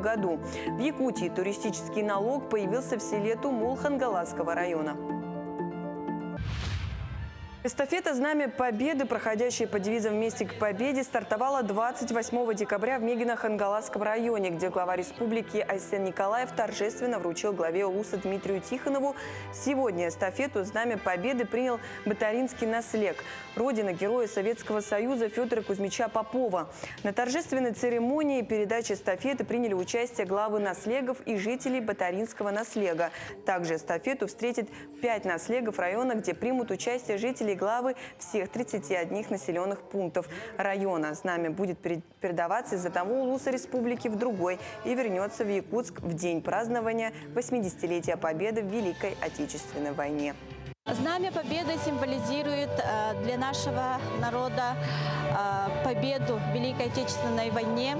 Speaker 4: году. В Якутии туристический налог появился в селе Тумул Хангаласского района. Эстафета «Знамя Победы», проходящая по девизам «Вместе к победе», стартовала 28 декабря в Мегино-Хангаласском районе, где глава республики Айсен Николаев торжественно вручил главе УЛУСа Дмитрию Тихонову. Сегодня эстафету «Знамя Победы» принял Батаринский наслег, родина героя Советского Союза Федора Кузьмича Попова. На торжественной церемонии передачи эстафеты приняли участие главы наслегов и жителей Батаринского наслега. Также эстафету встретит 5 наслегов района, где примут участие жители главы всех 31 населенных пунктов района. Знамя будет передаваться из одного улуса республики в другой и вернется в Якутск в день празднования 80-летия Победы в Великой Отечественной войне.
Speaker 13: Знамя Победы символизирует для нашего народа победу в Великой Отечественной войне.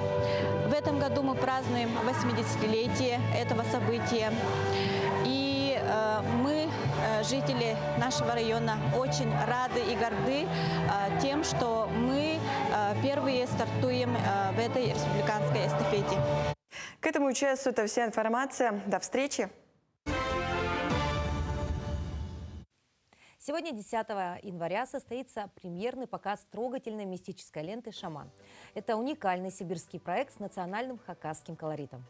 Speaker 13: В этом году мы празднуем 80-летие этого события. И мы, жители нашего района, очень рады и горды тем, что мы первые стартуем в этой республиканской эстафете.
Speaker 4: К этому часу это вся информация. До встречи!
Speaker 1: Сегодня, 10 января, состоится премьерный показ трогательной мистической ленты «Шаман». Это уникальный сибирский проект с национальным хакасским колоритом.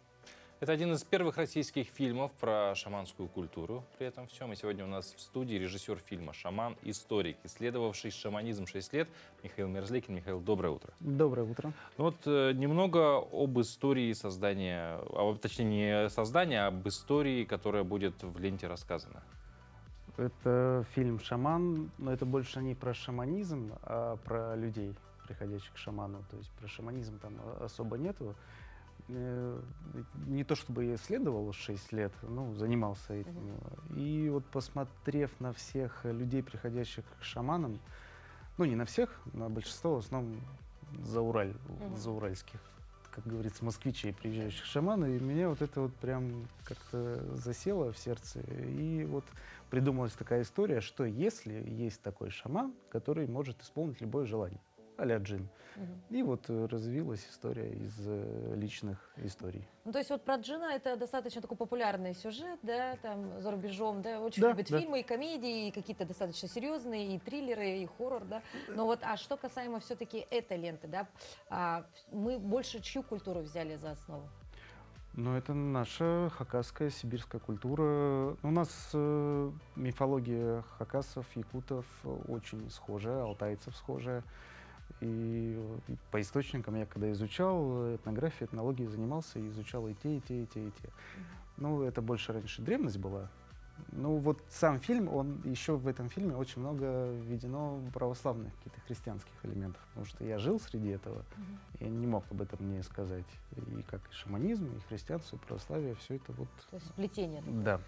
Speaker 2: Это один из первых российских фильмов про шаманскую культуру. При этом всем. И сегодня у нас в студии режиссер фильма «Шаман», историк, исследовавший шаманизм 6 лет, Михаил Мерзликин. Михаил, доброе утро.
Speaker 14: Доброе утро.
Speaker 2: Ну вот немного об истории создания, точнее не создания, а об истории, которая будет в ленте рассказана.
Speaker 14: Это фильм «Шаман», но это больше не про шаманизм, а про людей, приходящих к шаману. То есть про шаманизм там особо нету. Не то чтобы я исследовал 6 лет, ну, занимался этим. И вот посмотрев на всех людей, приходящих к шаманам, ну, не на всех, на большинство, в основном зауральских, как говорится, москвичей, приезжающих к шаману, и меня вот это вот прям как-то засело в сердце. И вот придумалась такая история, что если есть такой шаман, который может исполнить любое желание, а-ля джин. И вот развилась история из личных историй.
Speaker 1: Ну, то есть вот про джина это достаточно такой популярный сюжет, да, там за рубежом, да, очень любят фильмы и комедии, и какие-то достаточно серьезные, и триллеры, и хоррор, да. Но вот, а что касаемо все-таки этой ленты, да, мы больше чью культуру взяли за основу?
Speaker 14: Ну, это наша хакасская, сибирская культура. У нас мифология хакасов, якутов очень схожая, алтайцев схожая. И по источникам я когда изучал этнографию, этнологией занимался, и изучал и те, и те, и те, и те. Ну, это больше раньше древность была. Ну, вот сам фильм, еще в этом фильме очень много введено православных, каких-то христианских элементов, потому что я жил среди этого, и я не мог об этом не сказать. И как и шаманизм, и христианство, и православие, все это вот...
Speaker 1: То есть сплетение.
Speaker 14: Да.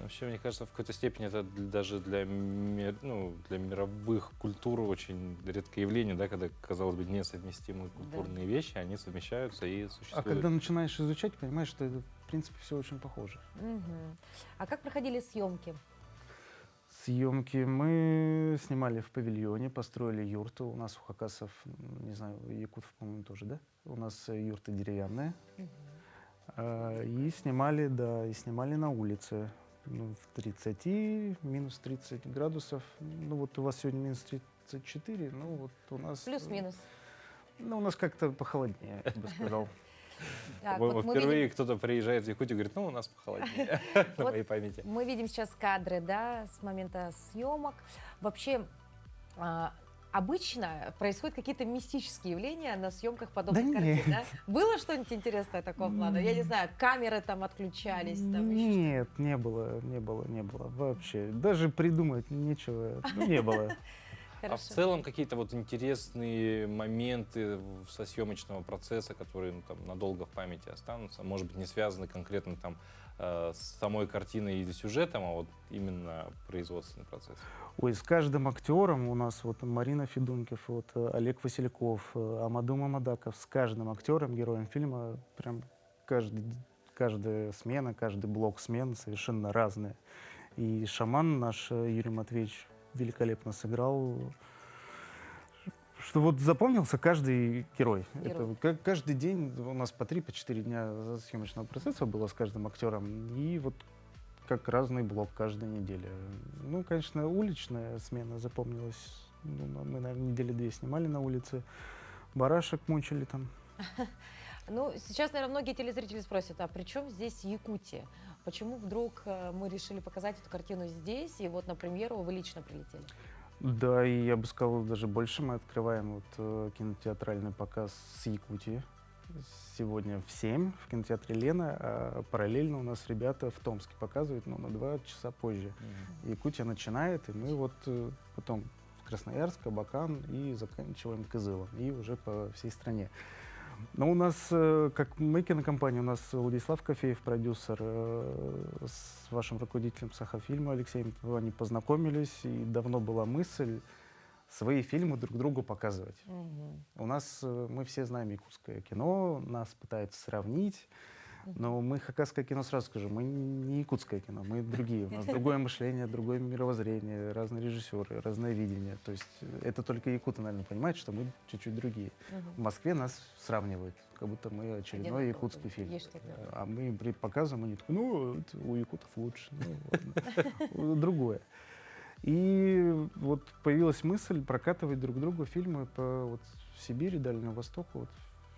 Speaker 2: Вообще, мне кажется, в какой-то степени это даже для мировых культур очень редкое явление, да, когда, казалось бы, несовместимые культурные вещи, они совмещаются и существуют.
Speaker 14: А когда начинаешь изучать, понимаешь, что это, в принципе, все очень похоже.
Speaker 1: А как проходили съемки?
Speaker 14: Съемки мы снимали в павильоне, построили юрту. У нас у хакасов, не знаю, якутов, по-моему, тоже, да? У нас юрты деревянные. И снимали на улице. Ну, в 30, минус 30 градусов. Ну, вот у вас сегодня минус 34, ну, вот у нас...
Speaker 1: Плюс-минус.
Speaker 14: Ну, у нас как-то похолоднее, я бы сказал.
Speaker 2: По-моему, впервые кто-то приезжает в Якутию и говорит, ну, у нас похолоднее, на моей памяти.
Speaker 1: Мы видим сейчас кадры, да, с момента съемок. Вообще, обычно происходят какие-то мистические явления на съемках подобных картин, да? Было что-нибудь интересное такого плана? Я не знаю, камеры там отключались?
Speaker 14: Нет, не было вообще. Даже придумать нечего, не было.
Speaker 2: А в целом какие-то вот интересные моменты со съемочного процесса, которые там надолго в памяти останутся, может быть, не связаны конкретно там с самой картиной или сюжетом, а вот именно производственный процесс?
Speaker 14: Ой, с каждым актером у нас вот Марина Федункив, вот Олег Васильков, Амаду Мамадаков, с каждым актером, героем фильма, прям каждая смена, каждый блок смен совершенно разные. И шаман наш Юрий Матвеевич великолепно сыграл, что вот запомнился каждый герой. Это каждый день у нас по 3-4 дня съемочного процесса было с каждым актером, и вот как разный блок каждой недели. Ну, конечно, уличная смена запомнилась. Ну, мы, наверное, недели 2 снимали на улице, барашек мучили там.
Speaker 1: Ну, сейчас, наверное, многие телезрители спросят, а при чем здесь Якутия? Почему вдруг мы решили показать эту картину здесь, и вот на премьеру вы лично прилетели?
Speaker 14: Да, и я бы сказал, даже больше мы открываем вот кинотеатральный показ с Якутии. Сегодня в 7 в кинотеатре «Лена», а параллельно у нас ребята в Томске показывают, но на 2 часа позже. Якутия начинает, и мы вот потом Красноярск, Абакан и заканчиваем Кызылом, и уже по всей стране. Но у нас, как мы кинокомпания, у нас Владислав Кофеев, продюсер, с вашим руководителем Сахафильма Алексеем, они познакомились, и давно была мысль свои фильмы друг другу показывать. У нас, мы все знаем якутское кино, нас пытаются сравнить, но мы хакасское кино, сразу скажу, мы не якутское кино, мы другие. У нас другое мышление, другое мировоззрение, разные режиссеры, разное видение. То есть это только якуты, наверное, понимают, что мы чуть-чуть другие. В Москве нас сравнивают, как будто мы очередной якутский фильм. А мы показываем, они такие, ну, у якутов лучше, ну, другое. И вот появилась мысль прокатывать друг другу фильмы по вот, Сибири, Дальнему Востоку, вот,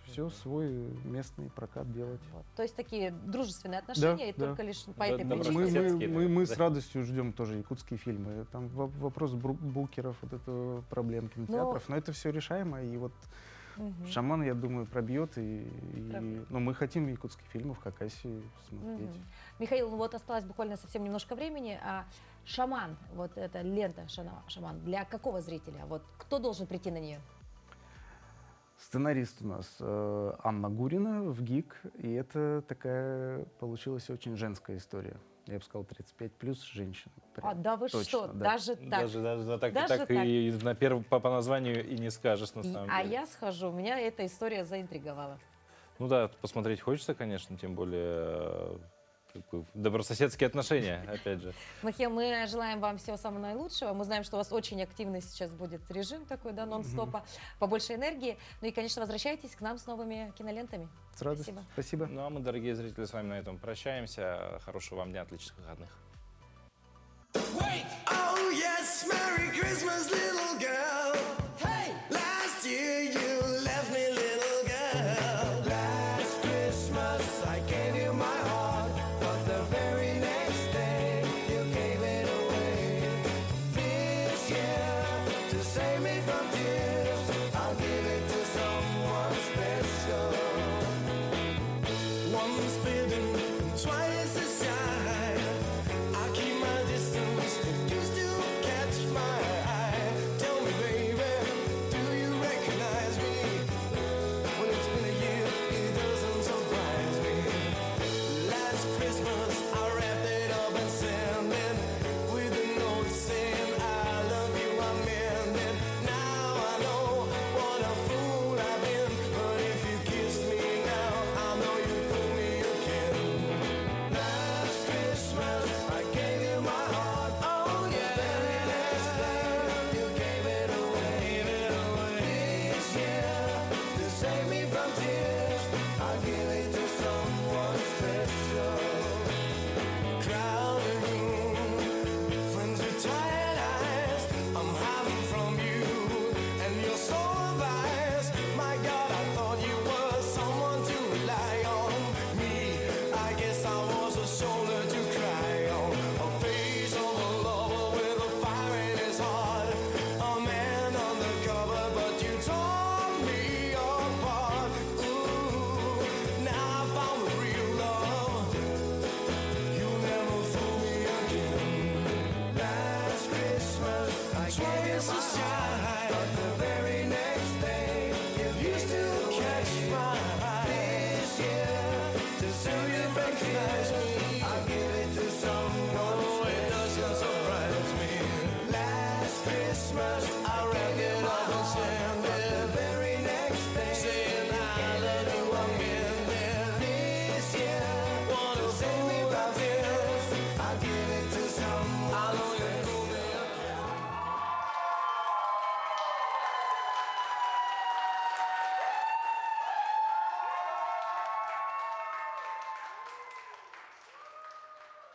Speaker 14: все свой местный прокат делать.
Speaker 1: То есть такие дружественные отношения, и только лишь по этой
Speaker 14: причине. Мы с радостью ждем тоже якутские фильмы. Там вопрос букеров, вот это проблем кинотеатров, но это все решаемо, и вот «Шаман», я думаю, пробьет, но мы хотим якутские фильмы в Хакасии смотреть.
Speaker 1: Михаил, ну вот осталось буквально совсем немножко времени, а «Шаман», вот эта лента «Шаман», для какого зрителя? Вот кто должен прийти на нее?
Speaker 14: Сценарист у нас Анна Гурина в ГИК, и это такая получилась очень женская история. Я бы сказал, 35+ женщина.
Speaker 1: Да вы точно, что,
Speaker 14: да.
Speaker 1: Даже так?
Speaker 2: Даже так и по названию и не скажешь, на самом деле.
Speaker 1: А я схожу, меня эта история заинтриговала.
Speaker 2: Ну да, посмотреть хочется, конечно, тем более добрососедские отношения, опять же.
Speaker 1: Михаил, мы желаем вам всего самого наилучшего. Мы знаем, что у вас очень активный сейчас будет режим такой, да, нон-стопа, побольше энергии. Ну и, конечно, возвращайтесь к нам с новыми кинолентами.
Speaker 14: С радостью. Спасибо.
Speaker 2: Ну а мы, дорогие зрители, с вами на этом прощаемся. Хорошего вам дня, отличных выходных. Oh, yes, Merry Christmas, little girl. Hey! Last year you left me, little girl. Last Christmas I gave you my heart, but the very next day you gave it away. This year, to save me from tears, I'll give it to someone special. Once bitten, twice a shy. I keep my distance, used to catch my eye.
Speaker 15: если